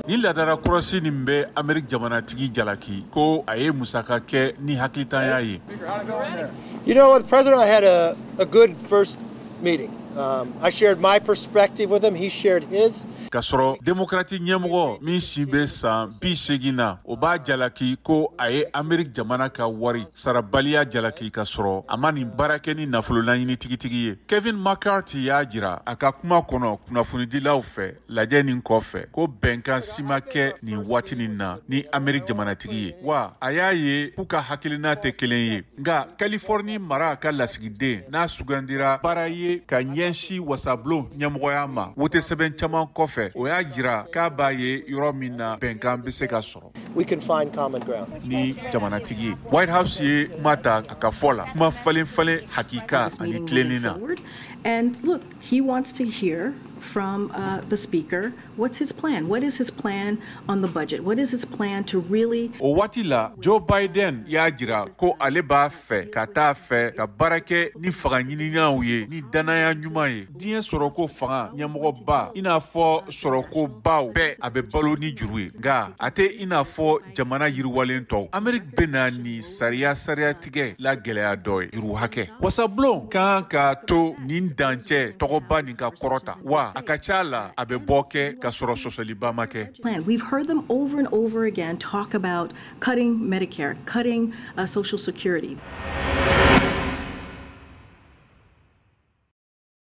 Ni ladara kurasi nimbe Ameriki Jamana tigi jalaki ko aye musaka ke ni haklitanya ye. You know what, the president and I had a good first meeting. I shared my perspective with him, he shared his. Kasoro demokrati nyemgo min sibe san bi segina o ba jalaki ko aye Ameriki Jamana ka wari sarabaliya jalaki kasoro amani barake ni nafolo nanyini tigitigi ye. Kevin McCarthy ya jira aka kuma kono kunafonidilaw fɛ lajɛ nin kɔfɛ ko bɛnkan sima kɛ nin waati nin na ni Ameriki Jamana tigi ye wa a y'a ye k'u ka hakilina tɛ kelen ye nga Californie mara ka lasigiden n'a sugandira baara ye ka ɲɛsi Wasablon ɲɛmɔgɔya ma wote sɛbɛn caman kɔfɛ o y'a jira k'a b'a ye yɔrɔ min na bɛnkan bɛ se ka sɔrɔ. We can find common ground. Ni jamanatigi ye White House ye kuma ta a ka fɔ la kuma falen hakika ani tilenni na. And look, he wants to hear from the speaker. What's his plan? What is his plan on the budget? What is his plan to really... O waati la Joe Biden y'a jira ko ale b'a fɛ ka taa fɛ ka baara kɛ ni fanga ɲininaw ye ni danaya ɲuman ye. Diɲɛ sɔrɔko fanga ɲɛmɔgɔba i n'a fɔ sɔrɔkobaw bɛɛ a bɛ balo ni juru ye nka a tɛ i n'a fɔ jamana yiriwalen tɔw. Ameriki bɛna ni sariya tigɛ la gɛlɛya dɔ ye juru hakɛ. Wasablon kan ka to nin dancɛ tɔgɔba nin ka kɔrɔta wa a ka ca la a bɛ bɔ kɛ ka sɔrɔ sɔsɔliba ma kɛ. We've heard them over and over again talk about cutting Medicare, cutting Social Security.